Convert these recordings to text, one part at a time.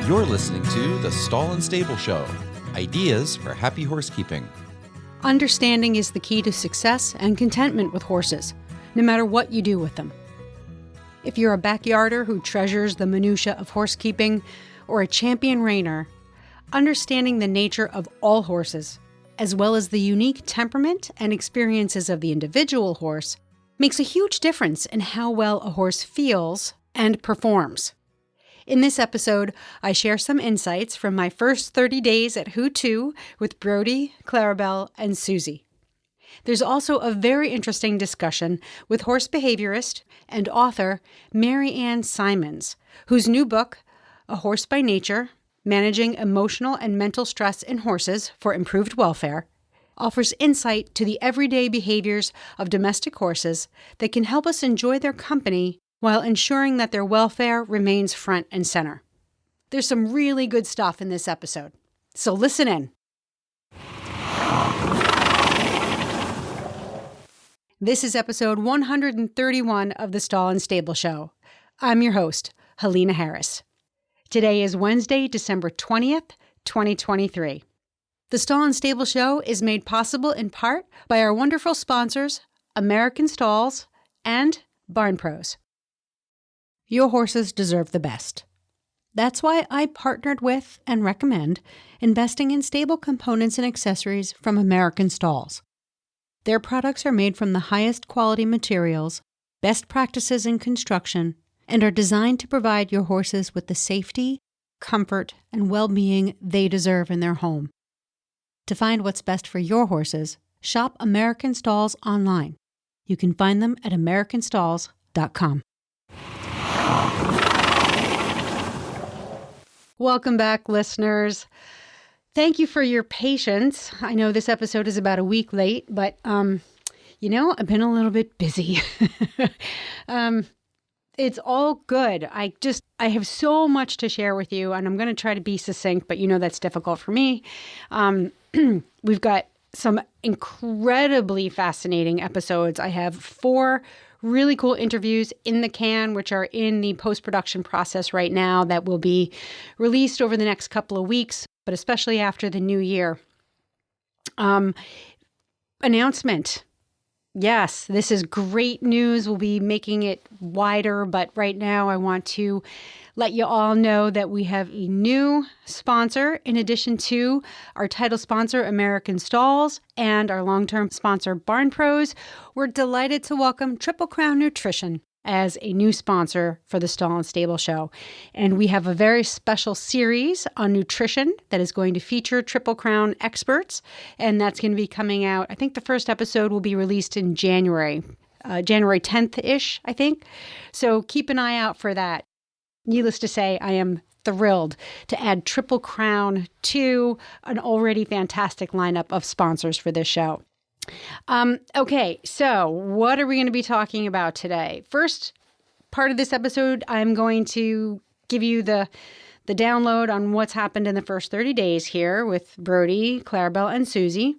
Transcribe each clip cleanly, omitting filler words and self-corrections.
You're listening to The Stall and Stable Show, ideas for happy horsekeeping. Understanding is the key to success and contentment with horses, no matter what you do with them. If you're a backyarder who treasures the minutiae of horsekeeping or a champion reiner, understanding the nature of all horses, as well as the unique temperament and experiences of the individual horse, makes a huge difference in how well a horse feels and performs. In this episode, I share some insights from my first 30 days at Who To with Brody, Clarabelle, and Susie. There's also a very interesting discussion with horse behaviorist and author Mary Ann Simonds, whose new book, A Horse by Nature, Managing Emotional and Mental Stress in Horses for Improved Welfare, offers insight to the everyday behaviors of domestic horses that can help us enjoy their company while ensuring that their welfare remains front and center. There's some really good stuff in this episode, so listen in. This is episode 131 of the Stall and Stable Show. I'm your host, Helena Harris. Today is Wednesday, December 20th, 2023. The Stall and Stable Show is made possible in part by our wonderful sponsors, American Stalls and Barn Pros. Your horses deserve the best. That's why I partnered with and recommend investing in stable components and accessories from American Stalls. Their products are made from the highest quality materials, best practices in construction, and are designed to provide your horses with the safety, comfort, and well-being they deserve in their home. To find what's best for your horses, shop American Stalls online. You can find them at americanstalls.com. Welcome back, listeners. Thank you for your patience. I know this episode is about a week late, but, I've been a little bit busy. It's all good. I have so much to share with you, and I'm going to try to be succinct, but that's difficult for me. We've got some incredibly fascinating episodes. I have 4 really cool interviews in the can, which are in the post-production process right now that will be released over the next couple of weeks, but especially after the new year. Announcement. Yes, this is great news. We'll be making it wider, but right now I want to let you all know that we have a new sponsor in addition to our title sponsor, American Stalls, and our long-term sponsor, Barn Pros. We're delighted to welcome Triple Crown Nutrition as a new sponsor for the Stall and Stable Show. And we have a very special series on nutrition that is going to feature Triple Crown experts, and that's going to be coming out. I think the first episode will be released in January 10th-ish, I think. So keep an eye out for that. Needless to say, I am thrilled to add Triple Crown to an already fantastic lineup of sponsors for this show. Okay, so what are we going to be talking about today? First part of this episode, I'm going to give you the download on what's happened in the first 30 days here with Brody, Clarabelle, and Susie.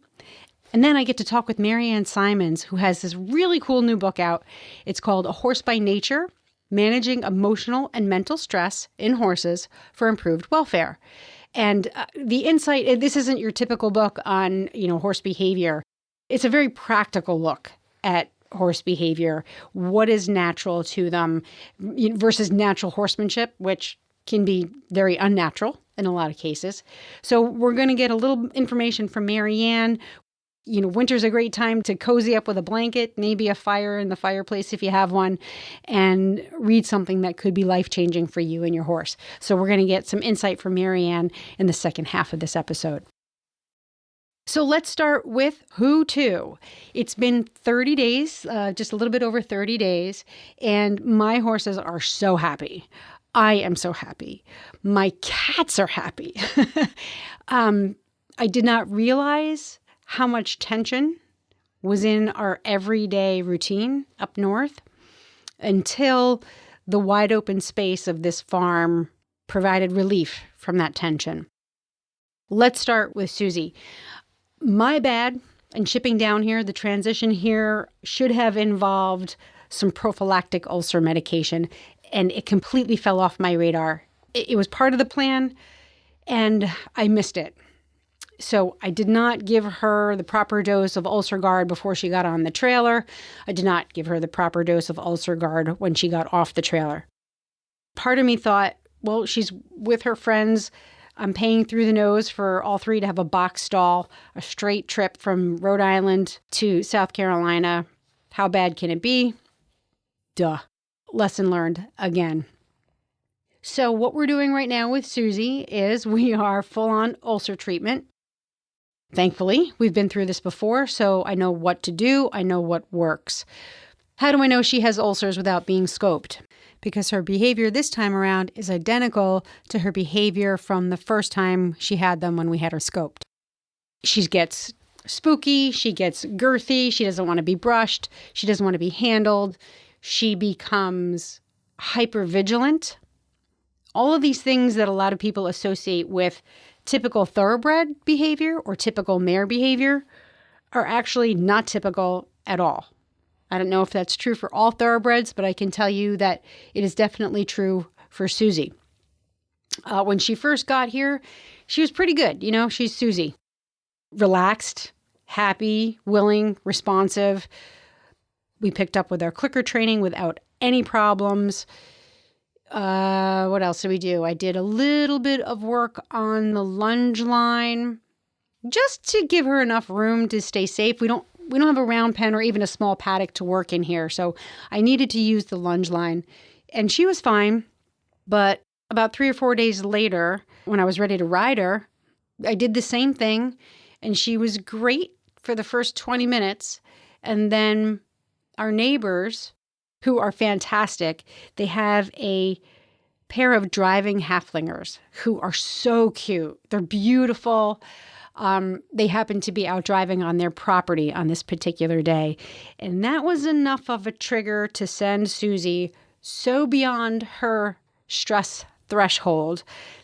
And then I get to talk with Mary Ann Simonds, who has this really cool new book out. It's called A Horse by Nature, Managing Emotional and Mental Stress in Horses for Improved Welfare. And the insight, this isn't your typical book on, horse behavior. It's a very practical look at horse behavior, what is natural to them versus natural horsemanship, which can be very unnatural in a lot of cases. So we're going to get a little information from Mary Ann. Winter's a great time to cozy up with a blanket, maybe a fire in the fireplace if you have one, and read something that could be life-changing for you and your horse. So we're going to get some insight from Mary Ann in the second half of this episode. So let's start with Who To. It's been 30 days, just a little bit over 30 days, and my horses are so happy. I am so happy. My cats are happy. I did not realize how much tension was in our everyday routine up north until the wide open space of this farm provided relief from that tension. Let's start with Susie. My bad in shipping down here. The transition here should have involved some prophylactic ulcer medication, and it completely fell off my radar It was part of the plan, and I missed it. So I did not give her the proper dose of Ulcer Guard before she got on the trailer. I did not give her the proper dose of Ulcer Guard when she got off the trailer. Part of me thought, well, she's with her friends. I'm paying through the nose for all three to have a box stall, a straight trip from Rhode Island to South Carolina. How bad can it be? Duh. Lesson learned again. So what we're doing right now with Susie is we are full-on ulcer treatment. Thankfully, we've been through this before, so I know what to do. I know what works. How do I know she has ulcers without being scoped? Because her behavior this time around is identical to her behavior from the first time she had them when we had her scoped. She gets spooky, she gets girthy, she doesn't want to be brushed, she doesn't want to be handled, she becomes hypervigilant. All of these things that a lot of people associate with typical thoroughbred behavior or typical mare behavior are actually not typical at all. I don't know if that's true for all thoroughbreds, but I can tell you that it is definitely true for Susie. When she first got here, she was pretty good. You know, she's Susie. Relaxed, happy, willing, responsive. We picked up with our clicker training without any problems. What else did we do? I did a little bit of work on the lunge line just to give her enough room to stay safe. We don't have a round pen or even a small paddock to work in here, so I needed to use the lunge line. And she was fine, but about 3 or 4 days later, when I was ready to ride her, I did the same thing, and she was great for the first 20 minutes. And then our neighbors, who are fantastic, they have a pair of driving halflingers who are so cute. They're beautiful. They happened to be out driving on their property on this particular day. And that was enough of a trigger to send Susie so beyond her stress threshold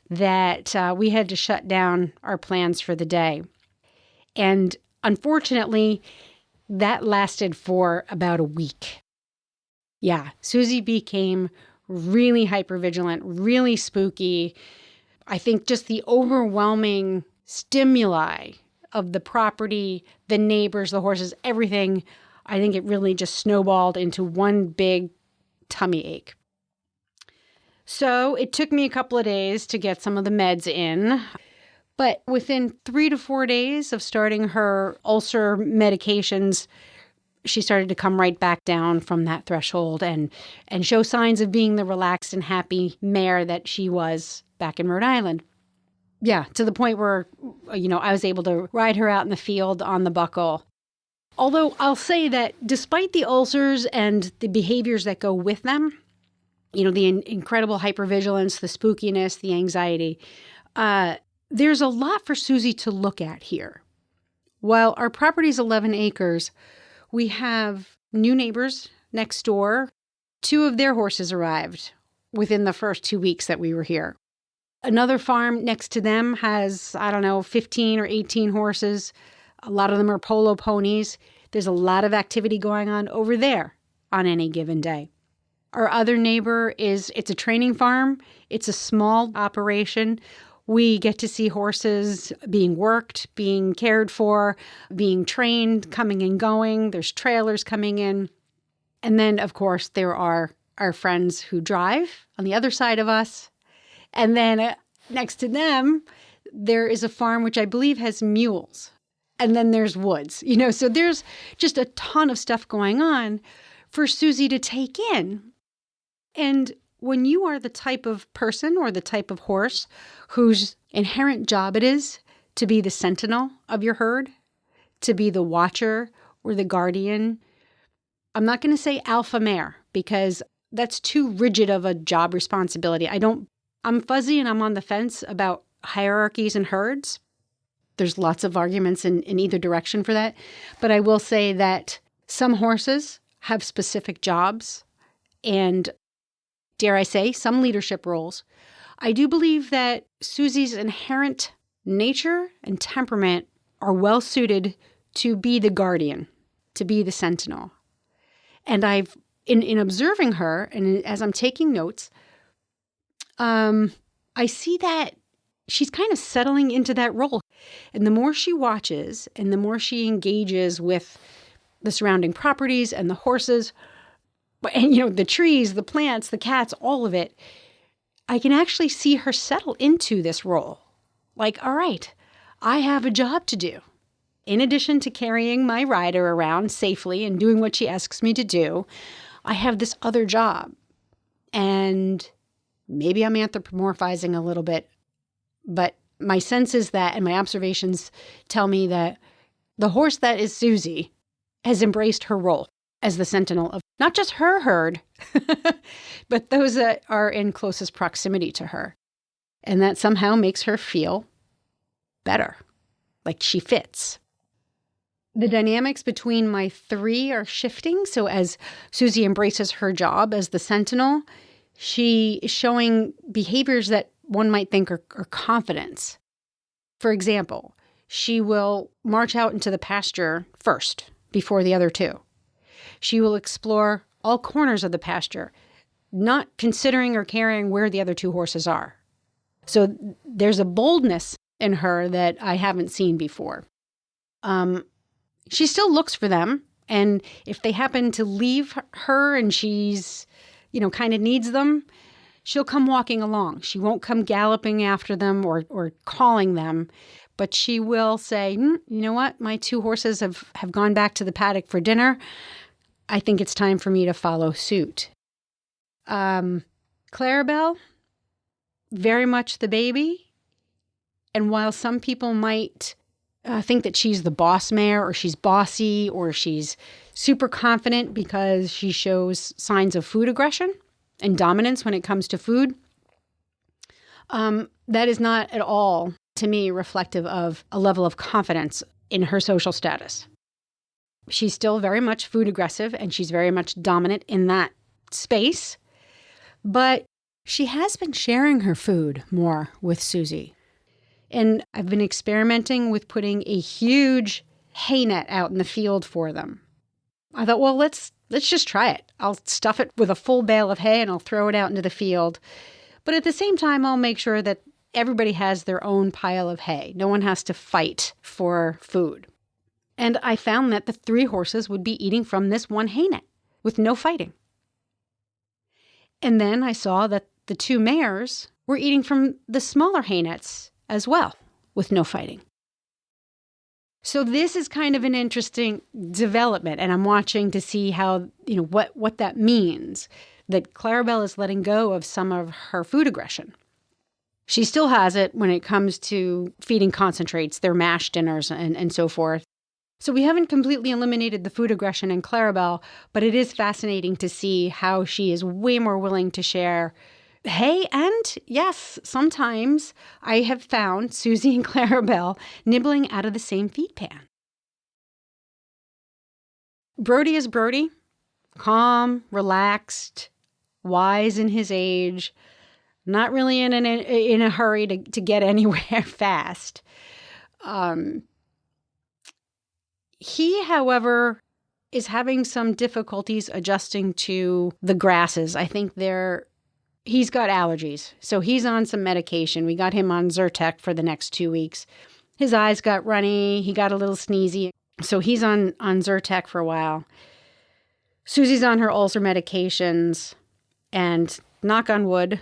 that we had to shut down our plans for the day. And unfortunately, that lasted for about a week. Yeah, Susie became really hypervigilant, really spooky. I think just the overwhelming stimuli of the property, the neighbors, the horses, everything, I think it really just snowballed into one big tummy ache. So it took me a couple of days to get some of the meds in. But within 3 to 4 days of starting her ulcer medications, she started to come right back down from that threshold and show signs of being the relaxed and happy mare that she was back in Rhode Island. Yeah, to the point where, I was able to ride her out in the field on the buckle. Although I'll say that despite the ulcers and the behaviors that go with them, the incredible hypervigilance, the spookiness, the anxiety, there's a lot for Susie to look at here. While our property's 11 acres, we have new neighbors next door. 2 of their horses arrived within the first 2 weeks that we were here. Another farm next to them has, 15 or 18 horses. A lot of them are polo ponies. There's a lot of activity going on over there on any given day. Our other neighbor it's a training farm. It's a small operation. We get to see horses being worked, being cared for, being trained, coming and going. There's trailers coming in. And then, of course, there are our friends who drive on the other side of us. And then next to them, there is a farm which I believe has mules. And then there's woods. So there's just a ton of stuff going on for Susie to take in. And when you are the type of person or the type of horse whose inherent job it is to be the sentinel of your herd, to be the watcher or the guardian, I'm not going to say alpha mare because that's too rigid of a job responsibility. I'm fuzzy and I'm on the fence about hierarchies and herds. There's lots of arguments in either direction for that. But I will say that some horses have specific jobs and, dare I say, some leadership roles. I do believe that Susie's inherent nature and temperament are well suited to be the guardian, to be the sentinel. And in observing her, and as I'm taking notes, I see that she's kind of settling into that role. And the more she watches and the more she engages with the surrounding properties and the horses, and, the trees, the plants, the cats, all of it, I can actually see her settle into this role. Like, all right, I have a job to do. In addition to carrying my rider around safely and doing what she asks me to do, I have this other job. And maybe I'm anthropomorphizing a little bit, but my sense is that, and my observations tell me that the horse that is Susie has embraced her role as the sentinel of not just her herd, but those that are in closest proximity to her. And that somehow makes her feel better, like she fits. The dynamics between my three are shifting. So as Susie embraces her job as the sentinel, she is showing behaviors that one might think are confidence. For example, she will march out into the pasture first before the other two. She will explore all corners of the pasture, not considering or caring where the other two horses are. So there's a boldness in her that I haven't seen before. She still looks for them. And if they happen to leave her and she's, kind of needs them, she'll come walking along. She won't come galloping after them or calling them, but she will say, you know what? My two horses have gone back to the paddock for dinner. I think it's time for me to follow suit. Clarabelle, very much the baby. And while some people might think that she's the boss mare or she's bossy or she's super confident because she shows signs of food aggression and dominance when it comes to food, that is not at all, to me, reflective of a level of confidence in her social status. She's still very much food aggressive and she's very much dominant in that space, but she has been sharing her food more with Susie. And I've been experimenting with putting a huge hay net out in the field for them. I thought, well, let's just try it. I'll stuff it with a full bale of hay and I'll throw it out into the field. But at the same time, I'll make sure that everybody has their own pile of hay. No one has to fight for food. And I found that the three horses would be eating from this one hay net with no fighting. And then I saw that the two mares were eating from the smaller hay nets as well, with no fighting. So this is kind of an interesting development, and I'm watching to see how, what that means, that Clarabelle is letting go of some of her food aggression. She still has it when it comes to feeding concentrates, their mash dinners, and so forth. So we haven't completely eliminated the food aggression in Clarabelle, but it is fascinating to see how she is way more willing to share hay. And yes, sometimes I have found Susie and Clarabelle nibbling out of the same feed pan. Brody is Brody, calm, relaxed, wise in his age, not really in a hurry to get anywhere fast. He, however, is having some difficulties adjusting to the grasses. I think he's got allergies, so he's on some medication. We got him on Zyrtec for the next 2 weeks. His eyes got runny. He got a little sneezy, so he's on Zyrtec for a while. Susie's on her ulcer medications, and knock on wood,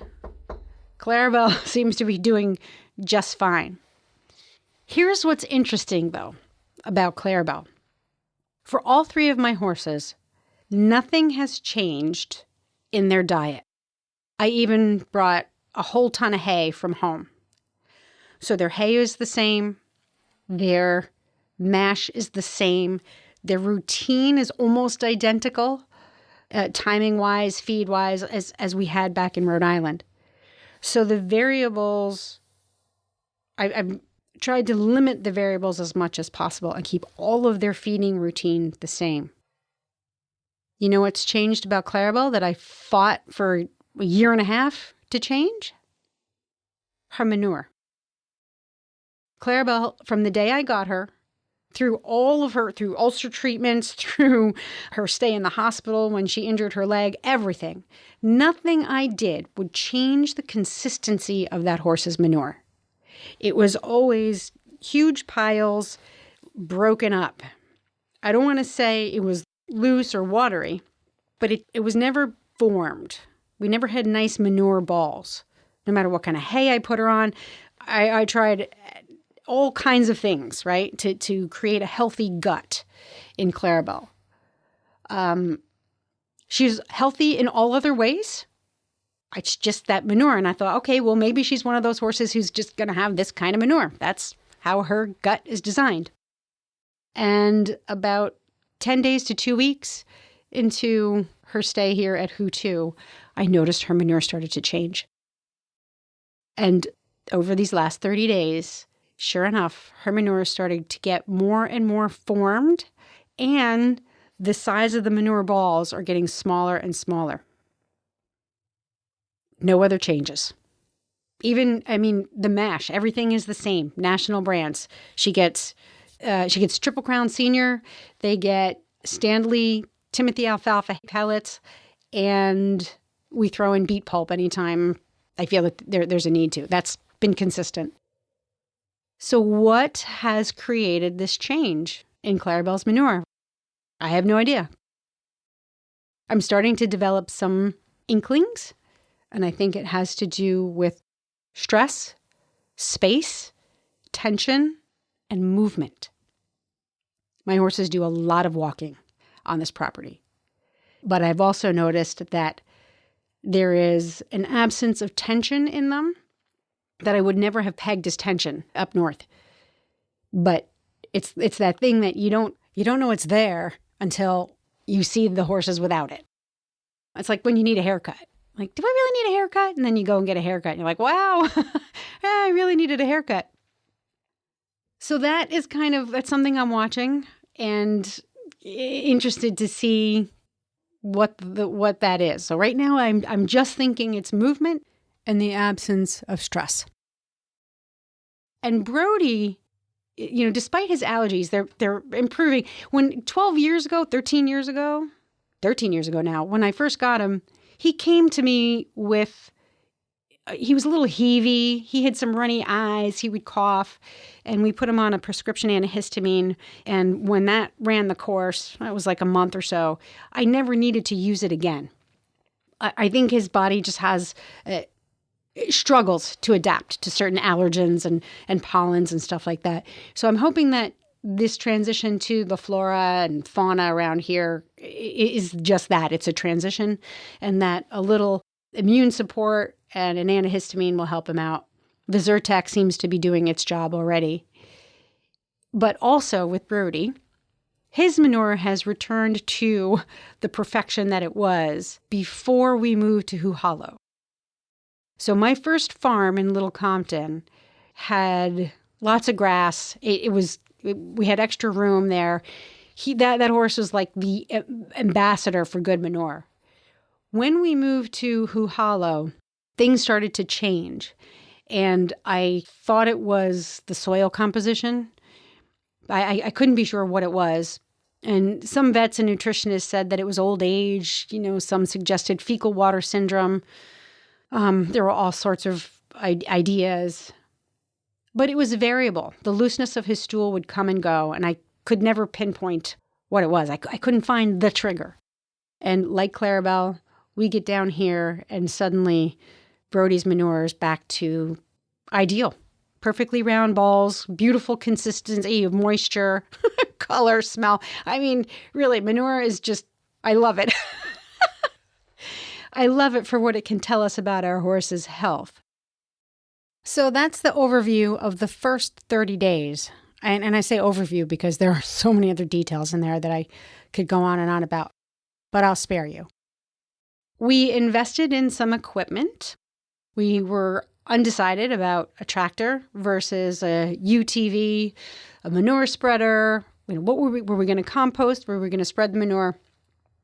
Clarabelle seems to be doing just fine. Here's what's interesting, though, about Clarabelle. For all three of my horses, nothing has changed in their diet. I even brought a whole ton of hay from home. So their hay is the same. Their mash is the same. Their routine is almost identical, timing-wise, feed-wise, as we had back in Rhode Island. So the variables, I've tried to limit the variables as much as possible and keep all of their feeding routine the same. You know what's changed about Clarabelle that I fought for a year and a half to change? Her manure. Clarabelle, from the day I got her through ulcer treatments, through her stay in the hospital when she injured her leg, everything. Nothing I did would change the consistency of that horse's manure. It was always huge piles, broken up. I don't want to say it was loose or watery, but it was never formed. We never had nice manure balls. No matter what kind of hay I put her on, I tried all kinds of things, right, to create a healthy gut in Clarabelle. She's healthy in all other ways. It's just that manure. And I thought, okay, well, maybe she's one of those horses who's just going to have this kind of manure. That's how her gut is designed. And about 10 days to 2 weeks into her stay here at Who To, I noticed her manure started to change. And over these last 30 days, sure enough, her manure started to get more and more formed, and the size of the manure balls are getting smaller and smaller. No other changes. Even, the mash, everything is the same. National brands. She gets Triple Crown Senior. They get Stanley Timothy alfalfa pellets, and we throw in beet pulp anytime I feel that there's a need to. That's been consistent. So what has created this change in Clarabelle's manure? I have no idea. I'm starting to develop some inklings, and I think it has to do with stress, space, tension, and movement. My horses do a lot of walking on this property. But I've also noticed that there is an absence of tension in them that I would never have pegged as tension up north. But it's that thing that you don't know it's there until you see the horses without it. It's like when you need a haircut. Like, do I really need a haircut? And then you go and get a haircut and you're like, wow, I really needed a haircut. So that's something I'm watching and interested to see what that is. So right now I'm just thinking it's movement and the absence of stress. And Brody, despite his allergies, they're improving. When 13 years ago now, when I first got him, he came to me with, he was a little heavy. He had some runny eyes. He would cough, and we put him on a prescription antihistamine. And when that ran the course, it was like a month or so, I never needed to use it again. I think his body just has struggles to adapt to certain allergens and pollens and stuff like that. So I'm hoping that this transition to the flora and fauna around here is just that. It's a transition, and that a little immune support and an antihistamine will help him out. The Zyrtec seems to be doing its job already. But also with Brody, his manure has returned to the perfection that it was before we moved to Who Hollow. So my first farm in Little Compton had lots of grass. We had extra room there. That horse was like the ambassador for good manure. When we moved to Who Hollow, things started to change. And I thought it was the soil composition. I couldn't be sure what it was. And some vets and nutritionists said that it was old age. Some suggested fecal water syndrome. There were all sorts of ideas. But it was variable. The looseness of his stool would come and go, and I could never pinpoint what it was. I couldn't find the trigger. And like Clarabelle, we get down here, and suddenly Brody's manure is back to ideal. Perfectly round balls, beautiful consistency of moisture, color, smell. Really, manure is just, I love it. I love it for what it can tell us about our horse's health. So that's the overview of the first 30 days. And I say overview because there are so many other details in there that I could go on and on about, but I'll spare you. We invested in some equipment. We were undecided about a tractor versus a UTV, a manure spreader. What were we going to compost? Were we going to spread the manure?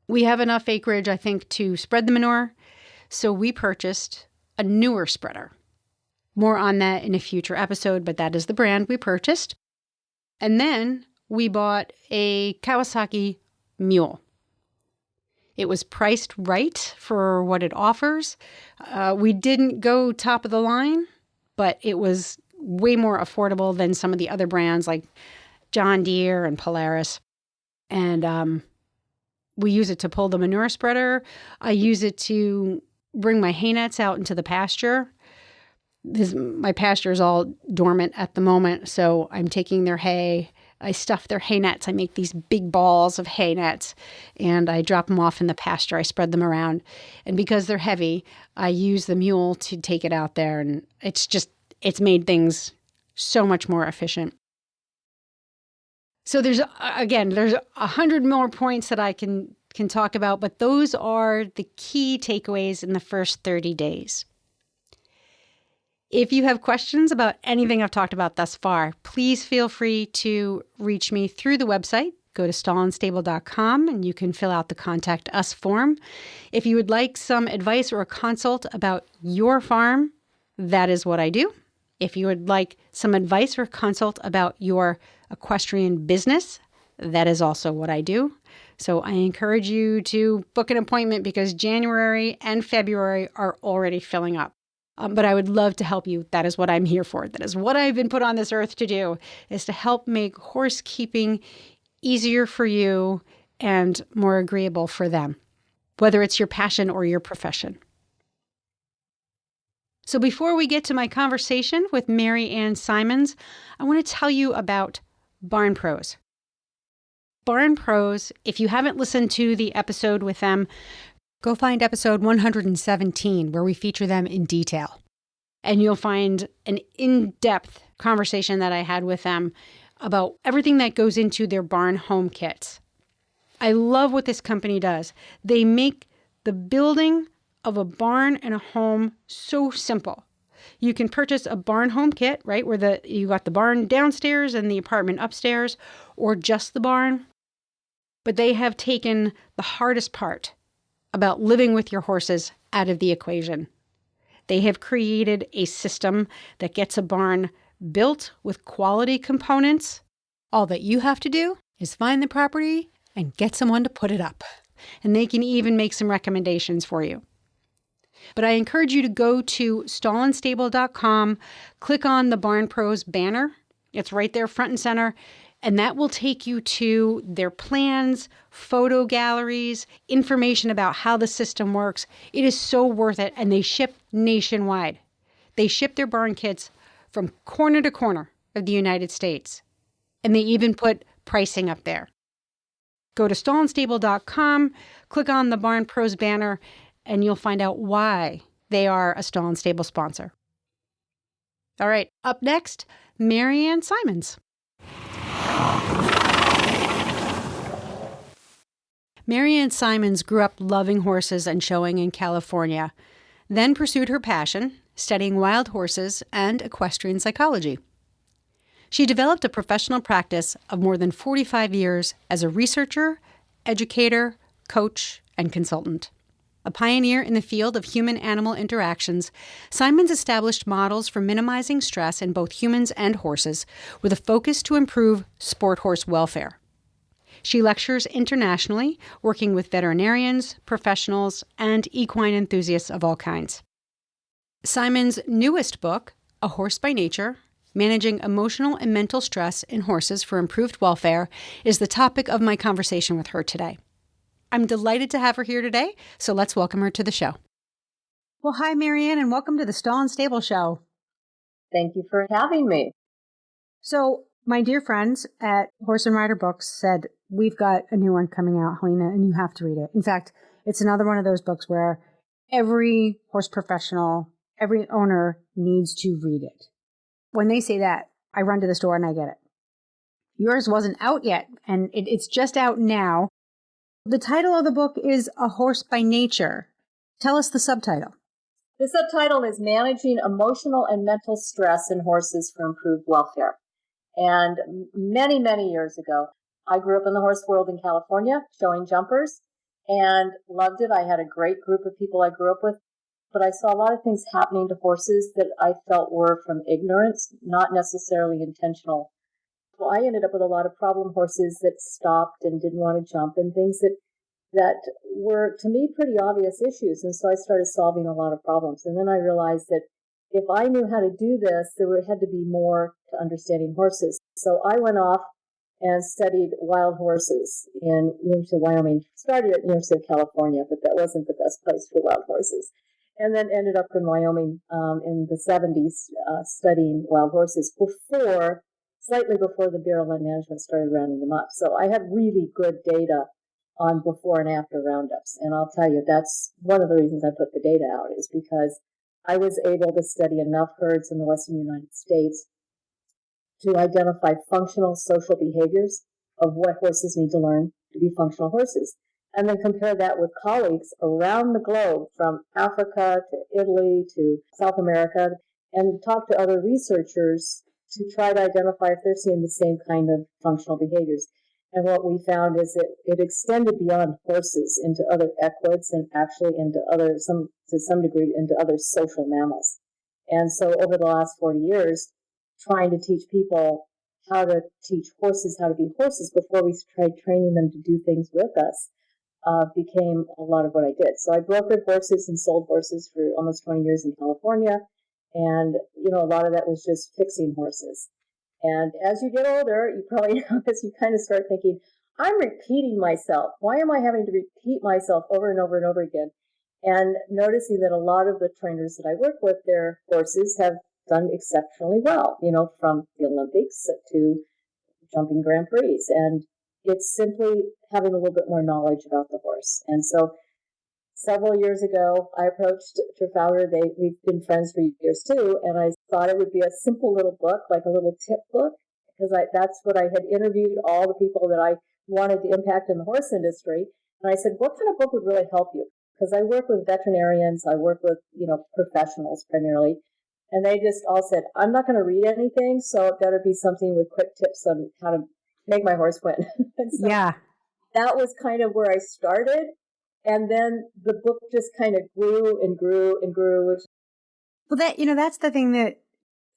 We have enough acreage, I think, to spread the manure. So we purchased a newer spreader. More on that in a future episode, but that is the brand we purchased. And then we bought a Kawasaki mule. It was priced right for what it offers. We didn't go top of the line, but it was way more affordable than some of the other brands like John Deere and Polaris. And we use it to pull the manure spreader. I use it to bring my hay nets out into the pasture. My pasture is all dormant at the moment, so I'm taking their hay. I stuff their hay nets. I make these big balls of hay nets, and I drop them off in the pasture. I spread them around. And because they're heavy, I use the mule to take it out there, and it's made things so much more efficient. So there's 100 more points that I can talk about, but those are the key takeaways in the first 30 days. If you have questions about anything I've talked about thus far, please feel free to reach me through the website. Go to stallandstable.com and you can fill out the Contact Us form. If you would like some advice or a consult about your farm, that is what I do. If you would like some advice or consult about your equestrian business, that is also what I do. So I encourage you to book an appointment because January and February are already filling up. But I would love to help you. That is what I'm here for. That is what I've been put on this earth to do, is to help make horse keeping easier for you and more agreeable for them, whether it's your passion or your profession. So before we get to my conversation with Mary Ann Simonds, I want to tell you about Barn Pros. Barn Pros, if you haven't listened to the episode with them, go find episode 117 where we feature them in detail. And you'll find an in-depth conversation that I had with them about everything that goes into their barn home kits. I love what this company does. They make the building of a barn and a home so simple. You can purchase a barn home kit, right, where you got the barn downstairs and the apartment upstairs, or just the barn. But they have taken the hardest part about living with your horses out of the equation. They have created a system that gets a barn built with quality components. All that you have to do is find the property and get someone to put it up. And they can even make some recommendations for you. But I encourage you to go to stallandstable.com, click on the Barn Pros banner. It's right there front and center. And that will take you to their plans, photo galleries, information about how the system works. It is so worth it. And they ship nationwide. They ship their barn kits from corner to corner of the United States. And they even put pricing up there. Go to stallandstable.com, click on the Barn Pros banner, and you'll find out why they are a Stall and Stable sponsor. All right, up next, Mary Ann Simonds. Mary Ann Simonds grew up loving horses and showing in California, then pursued her passion, studying wild horses and equestrian psychology. She developed a professional practice of more than 45 years as a researcher, educator, coach, and consultant. A pioneer in the field of human-animal interactions, Simonds established models for minimizing stress in both humans and horses with a focus to improve sport horse welfare. She lectures internationally, working with veterinarians, professionals, and equine enthusiasts of all kinds. Simonds' newest book, A Horse by Nature, Managing Emotional and Mental Stress in Horses for Improved Welfare, is the topic of my conversation with her today. I'm delighted to have her here today, so let's welcome her to the show. Well, hi, Mary Ann, and welcome to the Stall and Stable Show. Thank you for having me. So, my dear friends at Horse and Rider Books said, we've got a new one coming out, Helena, and you have to read it. In fact, it's another one of those books where every horse professional, every owner needs to read it. When they say that, I run to the store and I get it. Yours wasn't out yet, and it's just out now. The title of the book is A Horse by Nature. Tell us the subtitle. The subtitle is Managing Emotional and Mental Stress in Horses for Improved Welfare. And many, many years ago, I grew up in the horse world in California, showing jumpers, and loved it. I had a great group of people I grew up with, but I saw a lot of things happening to horses that I felt were from ignorance, not necessarily intentional Well, I ended up with a lot of problem horses that stopped and didn't want to jump and things that were, to me, pretty obvious issues. And so I started solving a lot of problems. And then I realized that if I knew how to do this, had to be more to understanding horses. So I went off and studied wild horses in University of Wyoming. Started at University of California, but that wasn't the best place for wild horses. And then ended up in Wyoming in the 70s studying wild horses slightly before the Bureau of Land Management started rounding them up. So I had really good data on before and after roundups. And I'll tell you, that's one of the reasons I put the data out, is because I was able to study enough herds in the western United States to identify functional social behaviors of what horses need to learn to be functional horses. And then compare that with colleagues around the globe, from Africa to Italy to South America, and talk to other researchers to try to identify if they're seeing the same kind of functional behaviors. And what we found is that it extended beyond horses into other equids and actually into to some degree, into other social mammals. And so over the last 40 years, trying to teach people how to teach horses how to be horses before we tried training them to do things with us became a lot of what I did. So I brokered horses and sold horses for almost 20 years in California. And, a lot of that was just fixing horses. And as you get older, you probably notice you kind of start thinking, I'm repeating myself. Why am I having to repeat myself over and over and over again? And noticing that a lot of the trainers that I work with, their horses have done exceptionally well, from the Olympics to jumping Grand Prix. And it's simply having a little bit more knowledge about the horse. And so several years ago, I approached Trafalgar. We've been friends for years too, and I thought it would be a simple little book, like a little tip book, because that's what I had interviewed all the people that I wanted to impact in the horse industry. And I said, what kind of book would really help you? Because I work with veterinarians, I work with, professionals primarily, and they just all said, I'm not going to read anything, so it better be something with quick tips on how to make my horse win. So Yeah. that was kind of where I started. And then the book just kind of grew and grew and grew. Well, that's the thing that,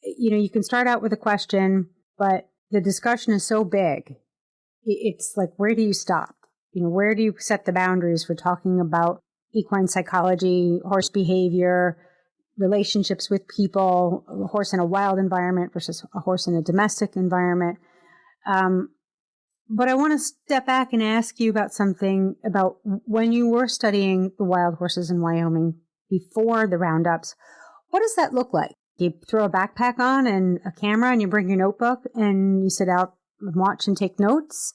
you can start out with a question, but the discussion is so big. It's like, where do you stop? Where do you set the boundaries for talking about equine psychology, horse behavior, relationships with people, a horse in a wild environment versus a horse in a domestic environment? But I want to step back and ask you about something about when you were studying the wild horses in Wyoming before the roundups. What does that look like? Do you throw a backpack on and a camera and you bring your notebook and you sit out and watch and take notes?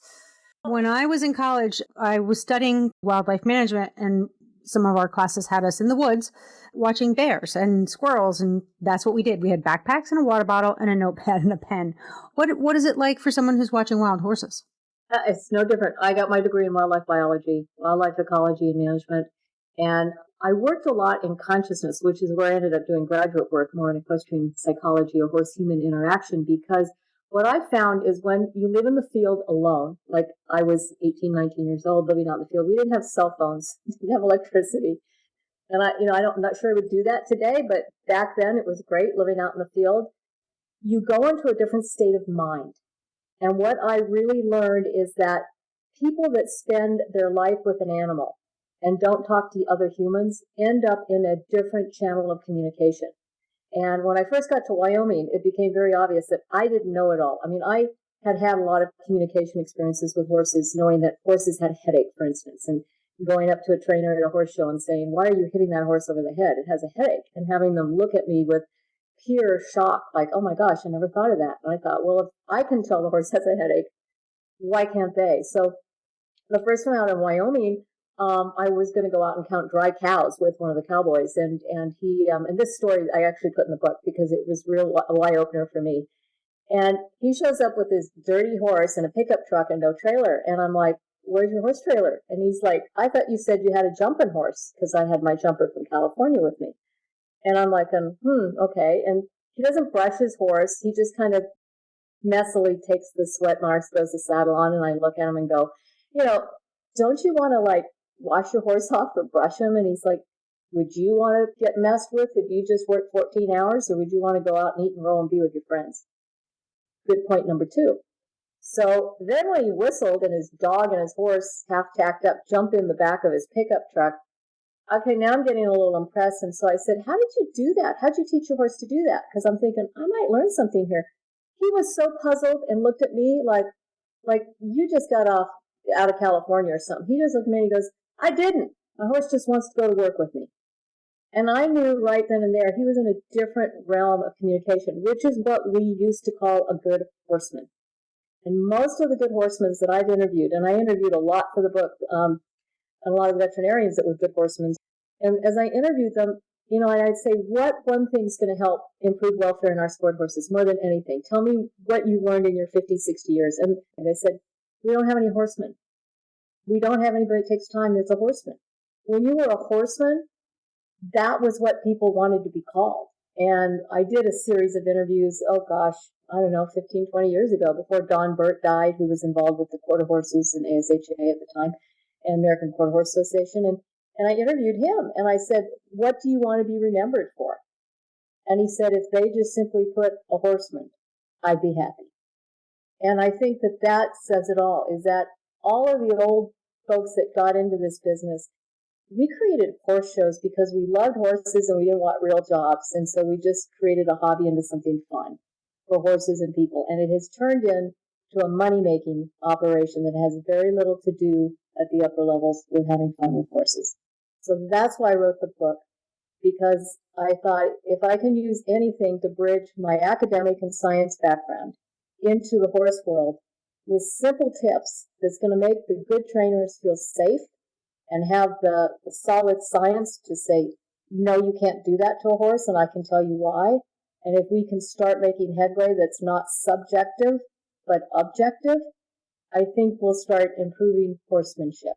When I was in college, I was studying wildlife management, and some of our classes had us in the woods watching bears and squirrels, and that's what we did. We had backpacks and a water bottle and a notepad and a pen. What is it like for someone who's watching wild horses? It's no different. I got my degree in wildlife biology, wildlife ecology and management, and I worked a lot in consciousness, which is where I ended up doing graduate work, more in equestrian psychology or horse-human interaction, because what I found is when you live in the field alone, like I was 18, 19 years old living out in the field, we didn't have cell phones, we didn't have electricity. And I'm not sure I would do that today, but back then it was great living out in the field. You go into a different state of mind. And what I really learned is that people that spend their life with an animal and don't talk to other humans end up in a different channel of communication. And when I first got to Wyoming, it became very obvious that I didn't know it all. I mean, I had had a lot of communication experiences with horses, knowing that horses had a headache, for instance, and going up to a trainer at a horse show and saying, why are you hitting that horse over the head? It has a headache. And having them look at me with pure shock, like, oh my gosh, I never thought of that. And I thought, well, if I can tell the horse has a headache, why can't they? So the first time out in Wyoming, I was going to go out and count dry cows with one of the cowboys. And he, and this story I actually put in the book because it was a eye opener for me. And he shows up with his dirty horse and a pickup truck and no trailer. And I'm like, where's your horse trailer? And he's like, I thought you said you had a jumping horse, because I had my jumper from California with me. And I'm like, okay. And he doesn't brush his horse. He just kind of messily takes the sweat marks, throws the saddle on, and I look at him and go, don't you want to wash your horse off or brush him? And he's like, would you want to get messed with if you just work 14 hours, or would you want to go out and eat and roll and be with your friends? Good point number 2. So then when he whistled and his dog and his horse, half tacked up, jumped in the back of his pickup truck, okay, now I'm getting a little impressed. And so I said, how did you do that? How'd you teach your horse to do that? Because I'm thinking, I might learn something here. He was so puzzled and looked at me like you just got out of California or something. He just looked at me and he goes, I didn't. My horse just wants to go to work with me. And I knew right then and there he was in a different realm of communication, which is what we used to call a good horseman. And most of the good horsemen that I've interviewed, and I interviewed a lot for the book, a lot of veterinarians that were good horsemen. And as I interviewed them, I'd say, what one thing's going to help improve welfare in our sport horses more than anything? Tell me what you learned in your 50, 60 years. And they said, we don't have any horsemen. We don't have anybody that takes time that's a horseman. When you were a horseman, that was what people wanted to be called. And I did a series of interviews, I don't know, 15, 20 years ago, before Don Burt died, who was involved with the Quarter Horses and ASHA at the time, and American Quarter Horse Association. And I interviewed him, and I said, what do you want to be remembered for? And he said, if they just simply put a horseman, I'd be happy. And I think that says it all, is that all of the old folks that got into this business, we created horse shows because we loved horses and we didn't want real jobs. And so we just created a hobby into something fun for horses and people. And it has turned into a money-making operation that has very little to do at the upper levels with having fun with horses. So that's why I wrote the book, because I thought if I can use anything to bridge my academic and science background into the horse world with simple tips that's going to make the good trainers feel safe and have the solid science to say, no, you can't do that to a horse, and I can tell you why. And if we can start making headway that's not subjective but objective, I think we'll start improving horsemanship.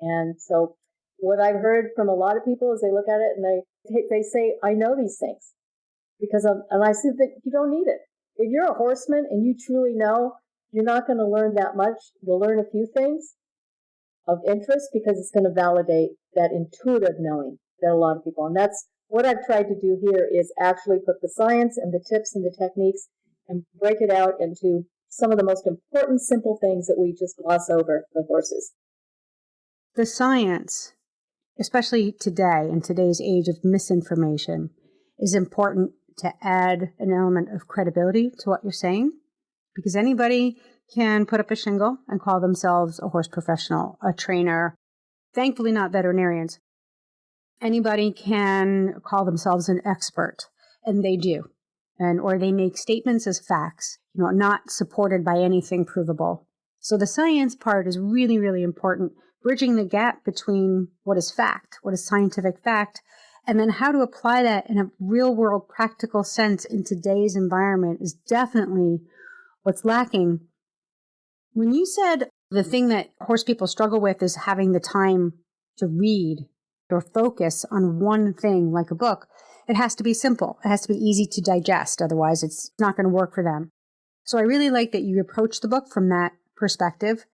And so what I've heard from a lot of people is they look at it and they say, I know these things. And I said that you don't need it. If you're a horseman and you truly know, you're not going to learn that much. You'll learn a few things of interest because it's going to validate that intuitive knowing that a lot of people, and that's what I've tried to do here, is actually put the science and the tips and the techniques and break it out into some of the most important simple things that we just gloss over with horses. The science, especially today, in today's age of misinformation, is important to add an element of credibility to what you're saying, because anybody can put up a shingle and call themselves a horse professional, a trainer, thankfully not veterinarians. Anybody can call themselves an expert, and they do, or they make statements as facts, not supported by anything provable. So the science part is really, really important, bridging the gap between what is fact, what is scientific fact, and then how to apply that in a real-world practical sense in today's environment is definitely what's lacking. When you said the thing that horse people struggle with is having the time to read or focus on one thing like a book, it has to be simple. It has to be easy to digest. Otherwise, it's not going to work for them. So I really like that you approach the book from that perspective.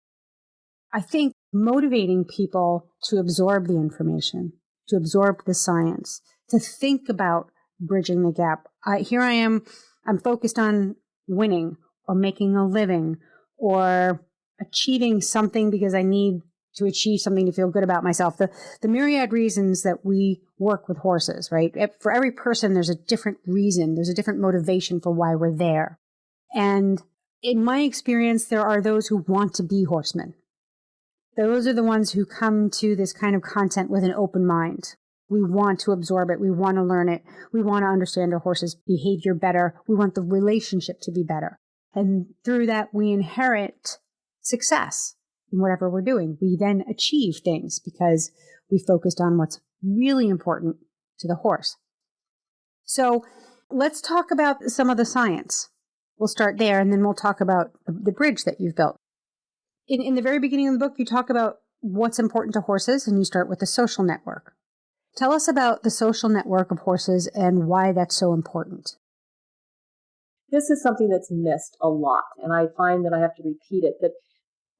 I think motivating people to absorb the information, to absorb the science, to think about bridging the gap. Here I am, I'm focused on winning or making a living or achieving something because I need to achieve something to feel good about myself. The myriad reasons that we work with horses, right? For every person, there's a different reason. There's a different motivation for why we're there. And in my experience, there are those who want to be horsemen. Those are the ones who come to this kind of content with an open mind. We want to absorb it. We want to learn it. We want to understand our horse's behavior better. We want the relationship to be better. And through that, we inherit success in whatever we're doing. We then achieve things because we focused on what's really important to the horse. So let's talk about some of the science. We'll start there, and then we'll talk about the bridge that you've built. In the very beginning of the book, you talk about what's important to horses, and you start with the social network. Tell us about the social network of horses and why that's so important. This is something that's missed a lot, and I find that I have to repeat it, that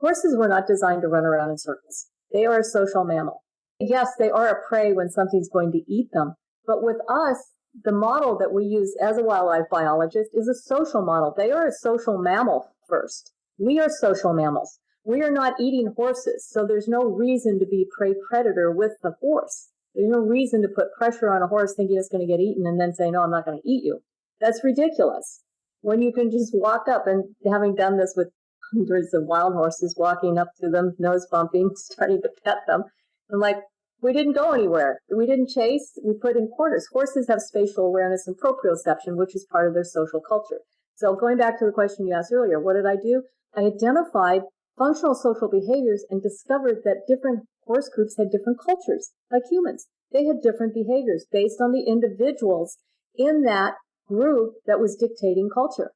horses were not designed to run around in circles. They are a social mammal. Yes, they are a prey when something's going to eat them, but with us, the model that we use as a wildlife biologist is a social model. They are a social mammal first. We are social mammals. We are not eating horses, so there's no reason to be prey-predator with the horse. There's no reason to put pressure on a horse thinking it's going to get eaten and then say, no, I'm not going to eat you. That's ridiculous. When you can just walk up, and having done this with hundreds of wild horses, walking up to them, nose bumping, starting to pet them, and like, we didn't go anywhere. We didn't chase. We put in quarters. Horses have spatial awareness and proprioception, which is part of their social culture. So going back to the question you asked earlier, what did I do? I identified functional social behaviors and discovered that different horse groups had different cultures, like humans. They had different behaviors based on the individuals in that group that was dictating culture.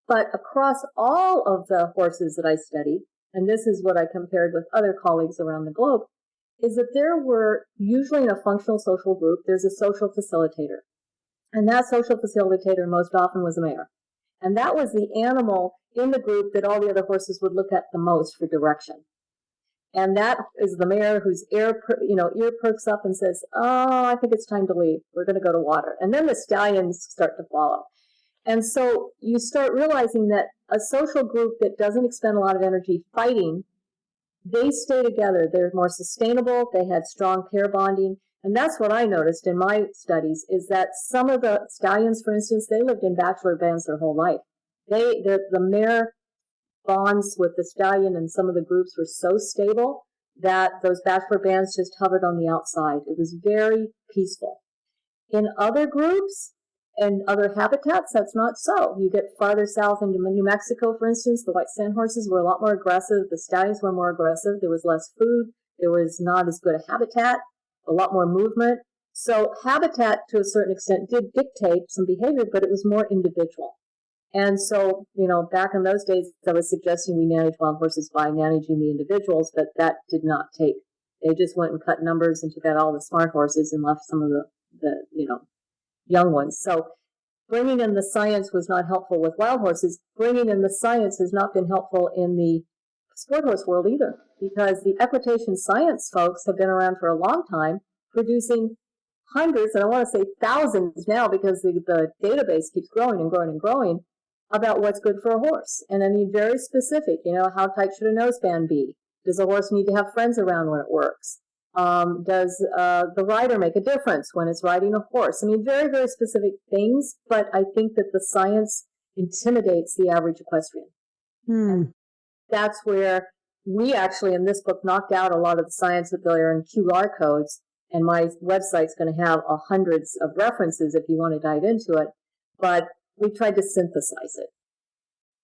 But across all of the horses that I studied, and this is what I compared with other colleagues around the globe, is that there were, usually in a functional social group, there's a social facilitator. And that social facilitator most often was a mare. And that was the animal in the group that all the other horses would look at the most for direction. And that is the mare whose ear perks up and says, oh, I think it's time to leave. We're going to go to water. And then the stallions start to follow. And so you start realizing that a social group that doesn't expend a lot of energy fighting, they stay together. They're more sustainable. They had strong pair bonding. And that's what I noticed in my studies, is that some of the stallions, for instance, they lived in bachelor bands their whole life. The mare bonds with the stallion and some of the groups were so stable that those bachelor bands just hovered on the outside. It was very peaceful. In other groups and other habitats, that's not so. You get farther south into New Mexico, for instance, the white sand horses were a lot more aggressive. The stallions were more aggressive. There was less food. There was not as good a habitat, a lot more movement. So habitat, to a certain extent, did dictate some behavior, but it was more individual. And so, back in those days, I was suggesting we manage wild horses by managing the individuals, but that did not take. They just went and cut numbers and took out all the smart horses and left some of the young ones. So bringing in the science was not helpful with wild horses. Bringing in the science has not been helpful in the sport horse world either, because the equitation science folks have been around for a long time, producing hundreds, and I want to say thousands now, because the database keeps growing and growing and growing, about what's good for a horse. And I mean, very specific, how tight should a noseband be? Does a horse need to have friends around when it works? Does the rider make a difference when it's riding a horse? I mean, very, very specific things, but I think that the science intimidates the average equestrian. And that's where we actually, in this book, knocked out a lot of the science that there are in QR codes, and my website's going to have hundreds of references if you want to dive into it, but we tried to synthesize it.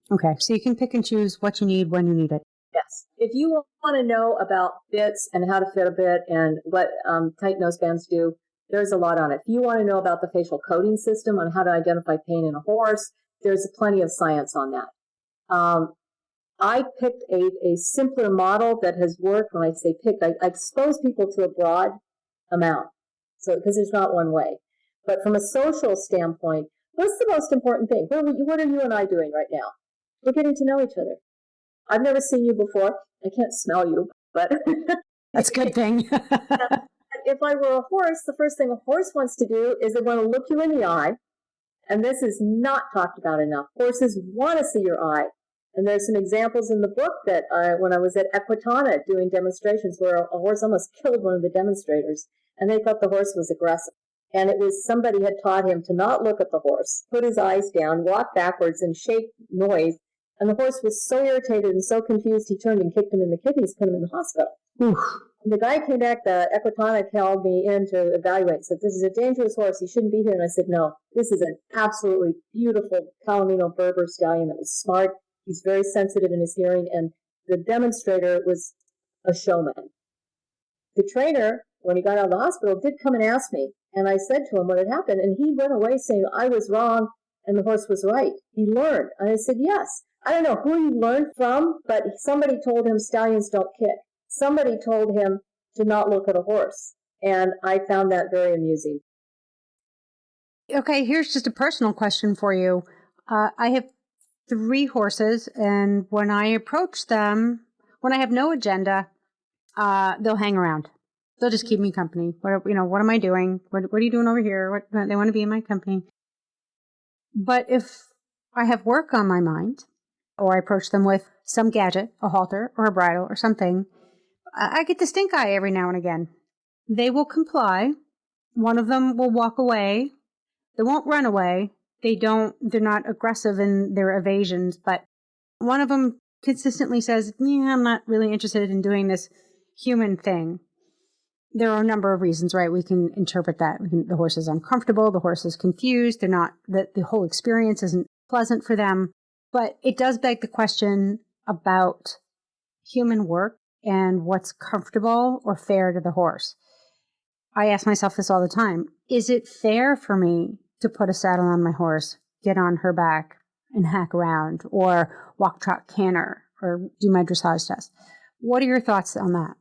Okay, so you can pick and choose what you need when you need it. Yes. If you want to know about bits and how to fit a bit and what tight nosebands do, there's a lot on it. If you want to know about the facial coding system on how to identify pain in a horse, there's plenty of science on that. I picked a simpler model that has worked. When I say picked, I expose people to a broad amount, so because there's not one way. But from a social standpoint, what's the most important thing? What are you and I doing right now? We're getting to know each other. I've never seen you before. I can't smell you, but that's a good thing. If I were a horse, the first thing a horse wants to do is they want to look you in the eye. And this is not talked about enough. Horses want to see your eye. And there's some examples in the book that when I was at Equitana doing demonstrations where a horse almost killed one of the demonstrators, and they thought the horse was aggressive. And it was somebody had taught him to not look at the horse, put his eyes down, walk backwards, and shake noise. And the horse was so irritated and so confused, he turned and kicked him in the kidneys, put him in the hospital. And the guy came back, the Equitana called me in to evaluate and said, this is a dangerous horse, he shouldn't be here. And I said, no, this is an absolutely beautiful Palomino Berber stallion that was smart. He's very sensitive in his hearing, and the demonstrator was a showman. The trainer, when he got out of the hospital, did come and ask me, and I said to him what had happened, and he went away saying, I was wrong, and the horse was right. He learned. And I said, yes. I don't know who he learned from, but somebody told him stallions don't kick. Somebody told him to not look at a horse, and I found that very amusing. Okay, here's just a personal question for you. I have 3 horses, and when I approach them, when I have no agenda, they'll hang around. They'll just keep me company. What am I doing? What are you doing over here? They want to be in my company. But if I have work on my mind, or I approach them with some gadget, a halter or a bridle or something, I get the stink eye every now and again. They will comply. One of them will walk away. They won't run away. They're not aggressive in their evasions, but one of them consistently says, yeah, I'm not really interested in doing this human thing. There are a number of reasons, right? We can interpret that. The horse is uncomfortable. The horse is confused. The whole experience isn't pleasant for them. But it does beg the question about human work and what's comfortable or fair to the horse. I ask myself this all the time. Is it fair for me to put a saddle on my horse, get on her back and hack around, or walk, trot, canter, or do my dressage test? What are your thoughts on that?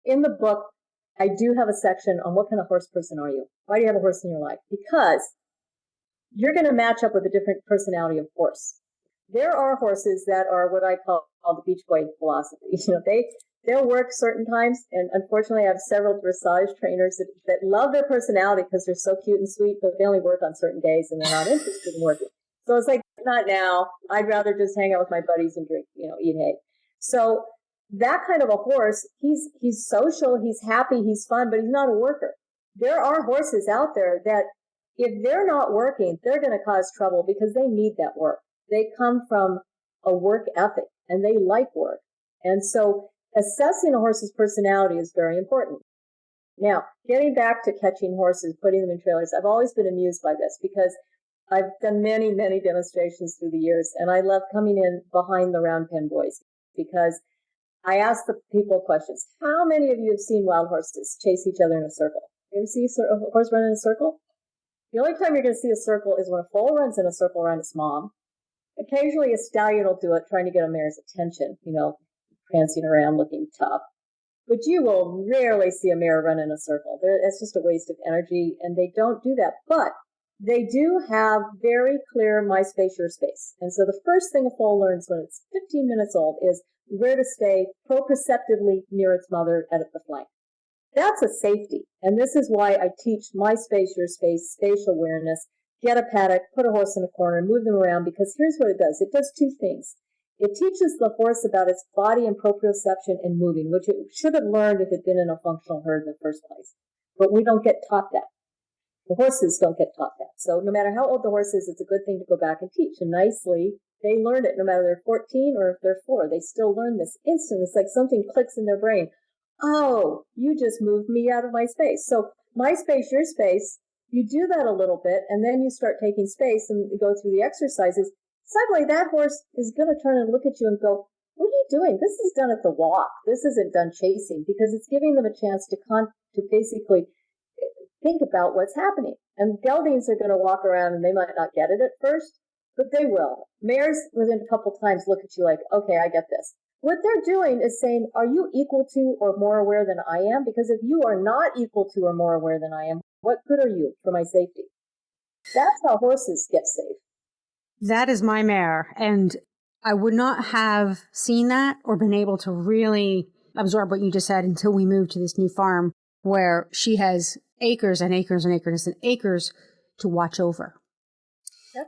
In the book, I do have a section on what kind of horse person are you? Why do you have a horse in your life? Because you're going to match up with a different personality of horse. There are horses that are what I call the Beach Boy philosophy. They'll work certain times, and unfortunately, I have several dressage trainers that love their personality because they're so cute and sweet, but they only work on certain days and they're not interested in working. So it's like, not now. I'd rather just hang out with my buddies and drink, eat hay. So that kind of a horse, he's social, he's happy, he's fun, but he's not a worker. There are horses out there that if they're not working, they're going to cause trouble because they need that work. They come from a work ethic and they like work. And so assessing a horse's personality is very important. Now, getting back to catching horses, putting them in trailers, I've always been amused by this because I've done many, many demonstrations through the years, and I love coming in behind the round pen boys because I ask the people questions. How many of you have seen wild horses chase each other in a circle? You ever see a horse run in a circle? The only time you're going to see a circle is when a foal runs in a circle around its mom. Occasionally a stallion will do it, trying to get a mare's attention, prancing around looking tough. But you will rarely see a mare run in a circle. It's just a waste of energy, and they don't do that. But they do have very clear my space, your space. And so the first thing a foal learns when it's 15 minutes old is where to stay proprioceptively near its mother at the flank. That's a safety. And this is why I teach my space, your space, spatial awareness, get a paddock, put a horse in a corner, move them around, because here's what it does. It does two things. It teaches the horse about its body and proprioception and moving, which it should have learned if it had been in a functional herd in the first place. But we don't get taught that. The horses don't get taught that. So no matter how old the horse is, it's a good thing to go back and teach. And nicely, they learn it no matter they're 14 or if they're 4. They still learn this instantly. It's like something clicks in their brain. Oh, you just moved me out of my space. So my space, your space, you do that a little bit, and then you start taking space and go through the exercises. Suddenly that horse is going to turn and look at you and go, what are you doing? This is done at the walk. This isn't done chasing, because it's giving them a chance to basically think about what's happening. And geldings are going to walk around and they might not get it at first, but they will. Mares within a couple times look at you like, okay, I get this. What they're doing is saying, are you equal to or more aware than I am? Because if you are not equal to or more aware than I am, what good are you for my safety? That's how horses get safe. That is my mare. And I would not have seen that or been able to really absorb what you just said until we moved to this new farm where she has acres and acres and acres and acres to watch over.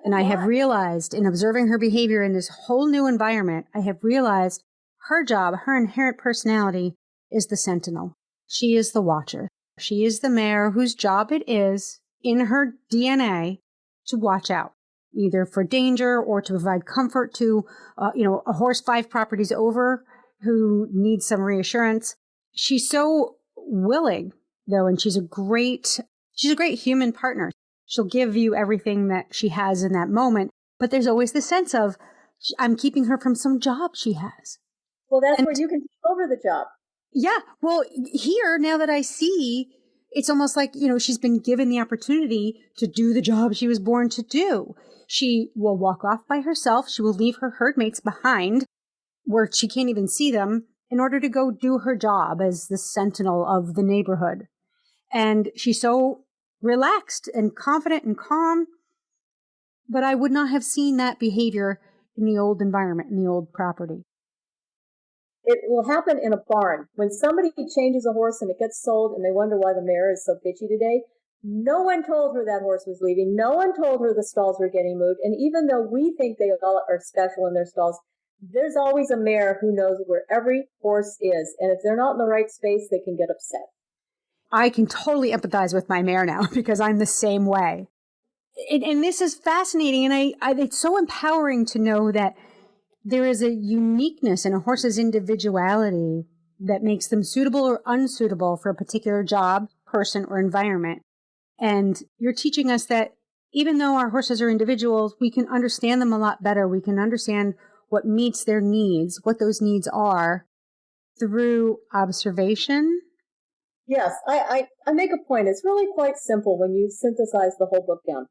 And I have realized in observing her behavior in this whole new environment, I have realized her job, her inherent personality is the sentinel. She is the watcher. She is the mare whose job it is in her DNA to watch out, either for danger or to provide comfort to, a horse 5 properties over who needs some reassurance. She's so willing, though, and she's a great human partner. She'll give you everything that she has in that moment, but there's always the sense of, I'm keeping her from some job she has. Well, that's where you can take over the job. Yeah. Well, here, now that I see, it's almost like, she's been given the opportunity to do the job she was born to do. She will walk off by herself. She will leave her herd mates behind where she can't even see them in order to go do her job as the sentinel of the neighborhood. And she's so relaxed and confident and calm. But I would not have seen that behavior in the old environment, in the old property. It will happen in a barn. When somebody changes a horse and it gets sold and they wonder why the mare is so bitchy today, No one told her that horse was leaving. No one told her the stalls were getting moved. And even though we think they all are special in their stalls, there's always a mare who knows where every horse is. And if they're not in the right space, they can get upset. I can totally empathize with my mare now because I'm the same way. And this is fascinating. And it's so empowering to know that there is a uniqueness in a horse's individuality that makes them suitable or unsuitable for a particular job, person, or environment. And you're teaching us that even though our horses are individuals, we can understand them a lot better. We can understand what meets their needs, what those needs are through observation. Yes, I make a point. It's really quite simple when you synthesize the whole book down.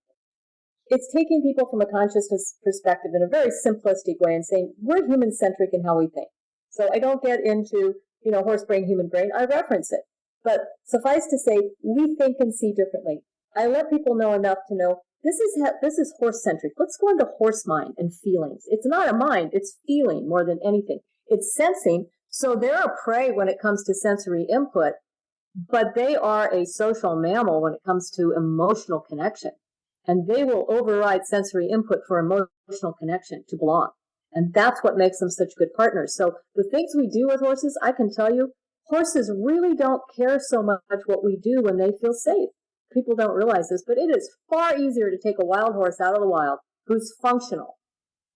It's taking people from a consciousness perspective in a very simplistic way and saying, we're human-centric in how we think. So I don't get into, horse brain, human brain. I reference it. But suffice to say, we think and see differently. I let people know enough to know this is horse-centric. Let's go into horse mind and feelings. It's not a mind. It's feeling more than anything. It's sensing. So they're a prey when it comes to sensory input, but they are a social mammal when it comes to emotional connection. And they will override sensory input for emotional connection to belong. And that's what makes them such good partners. So the things we do with horses, I can tell you, horses really don't care so much what we do when they feel safe. People don't realize this, but it is far easier to take a wild horse out of the wild who's functional,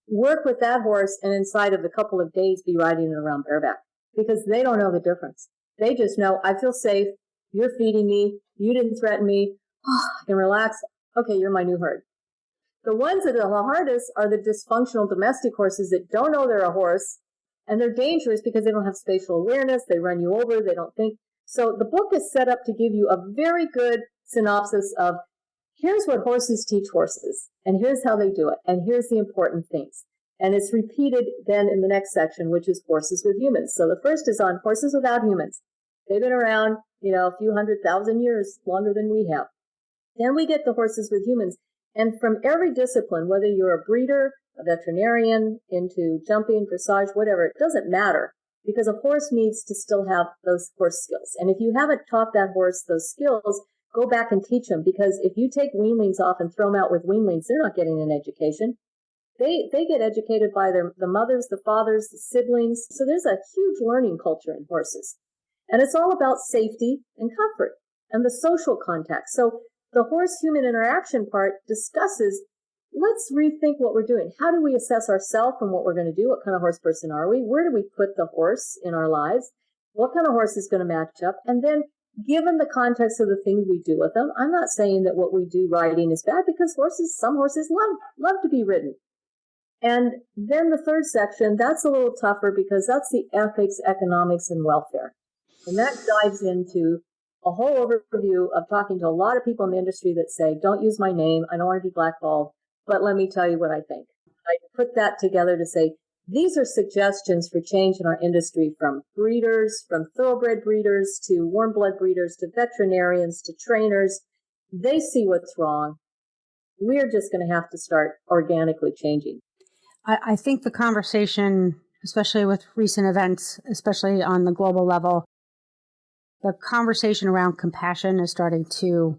work with that horse, and inside of a couple of days be riding it around bareback because they don't know the difference. They just know, I feel safe, you're feeding me, you didn't threaten me, I can relax, okay, you're my new herd. The ones that are the hardest are the dysfunctional domestic horses that don't know they're a horse, and they're dangerous because they don't have spatial awareness, they run you over, they don't think. So the book is set up to give you a very good synopsis of here's what horses teach horses, and here's how they do it, and here's the important things. And it's repeated then in the next section, which is horses with humans. So the first is on horses without humans. They've been around, a few 100,000 years, longer than we have. Then we get the horses with humans. And from every discipline, whether you're a breeder, a veterinarian, into jumping, dressage, whatever, it doesn't matter because a horse needs to still have those horse skills. And if you haven't taught that horse those skills, go back and teach them because if you take weanlings off and throw them out with weanlings, they're not getting an education. They get educated by the mothers, the fathers, the siblings. So there's a huge learning culture in horses. And it's all about safety and comfort and the social contact. So the horse-human interaction part discusses, let's rethink what we're doing. How do we assess ourselves and what we're going to do? What kind of horse person are we? Where do we put the horse in our lives? What kind of horse is going to match up? And then given the context of the things we do with them, I'm not saying that what we do riding is bad because some horses love to be ridden. And then the third section, that's a little tougher because that's the ethics, economics, and welfare. And that dives into a whole overview of talking to a lot of people in the industry that say, don't use my name, I don't want to be blackballed, but let me tell you what I think. I put that together to say, these are suggestions for change in our industry from breeders, from thoroughbred breeders to warm blood breeders to veterinarians to trainers. They see what's wrong. We're just going to have to start organically changing. I think the conversation, especially with recent events, especially on the global level, the conversation around compassion is starting to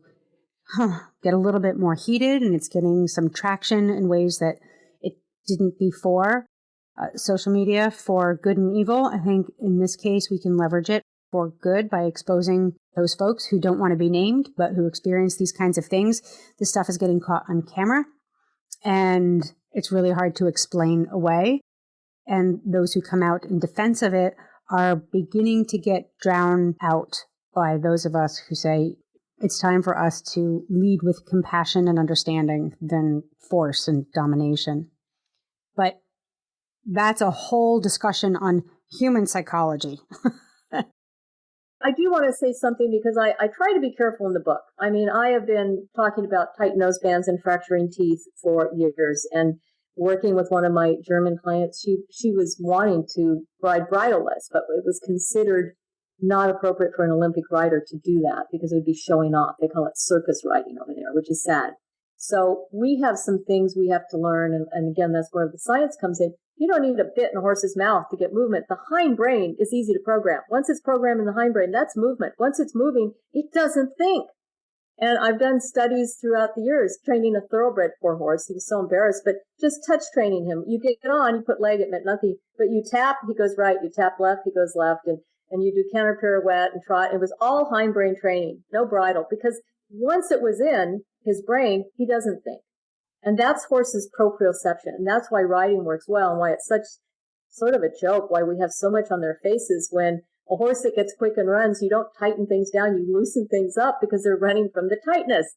get a little bit more heated, and it's getting some traction in ways that it didn't before. Social media for good and evil. I think in this case, we can leverage it for good by exposing those folks who don't want to be named, but who experience these kinds of things. This stuff is getting caught on camera, and it's really hard to explain away. And those who come out in defense of it are beginning to get drowned out by those of us who say it's time for us to lead with compassion and understanding than force and domination. But that's a whole discussion on human psychology. I do want to say something because I try to be careful in the book. I mean, I have been talking about tight nosebands and fracturing teeth for years, and working with one of my German clients, she was wanting to ride bridleless, but it was considered not appropriate for an Olympic rider to do that because it would be showing off. They call it circus riding over there, which is sad. So we have some things we have to learn, and again, that's where the science comes in. You don't need a bit in a horse's mouth to get movement. The hind brain is easy to program. Once it's programmed in the hind brain, that's movement. Once it's moving, it doesn't think. And I've done studies throughout the years training a thoroughbred poor horse. He was so embarrassed, but just touch training him. You get on, you put leg, it meant nothing, but you tap, he goes right. You tap left, he goes left. And you do canter pirouette and trot. It was all hindbrain training, no bridle, because once it was in his brain, he doesn't think. And that's horses' proprioception. And that's why riding works well and why it's such sort of a joke, why we have so much on their faces when a horse that gets quick and runs, you don't tighten things down, you loosen things up because they're running from the tightness.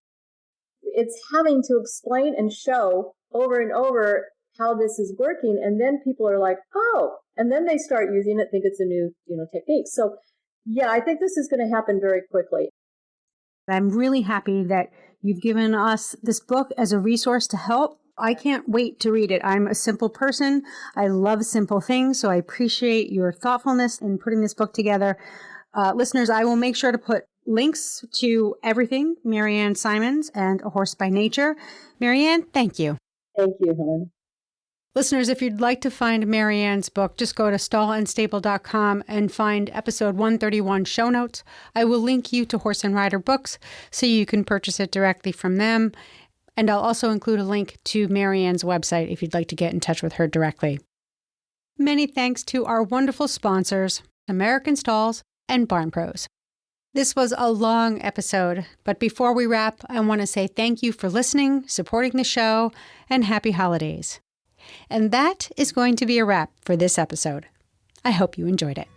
It's having to explain and show over and over how this is working. And then people are like, oh, and then they start using it, think it's a new, technique. So yeah, I think this is going to happen very quickly. I'm really happy that you've given us this book as a resource to help. I can't wait to read it. I'm a simple person. I love simple things, so I appreciate your thoughtfulness in putting this book together. Listeners, I will make sure to put links to everything, Marianne Simonds and A Horse by Nature. Marianne, thank you. Thank you, Helen. Listeners, if you'd like to find Marianne's book, just go to stallandstable.com and find episode 131 show notes. I will link you to Horse and Rider Books so you can purchase it directly from them. And I'll also include a link to Marianne's website if you'd like to get in touch with her directly. Many thanks to our wonderful sponsors, American Stalls and Barn Pros. This was a long episode, but before we wrap, I want to say thank you for listening, supporting the show, and happy holidays. And that is going to be a wrap for this episode. I hope you enjoyed it.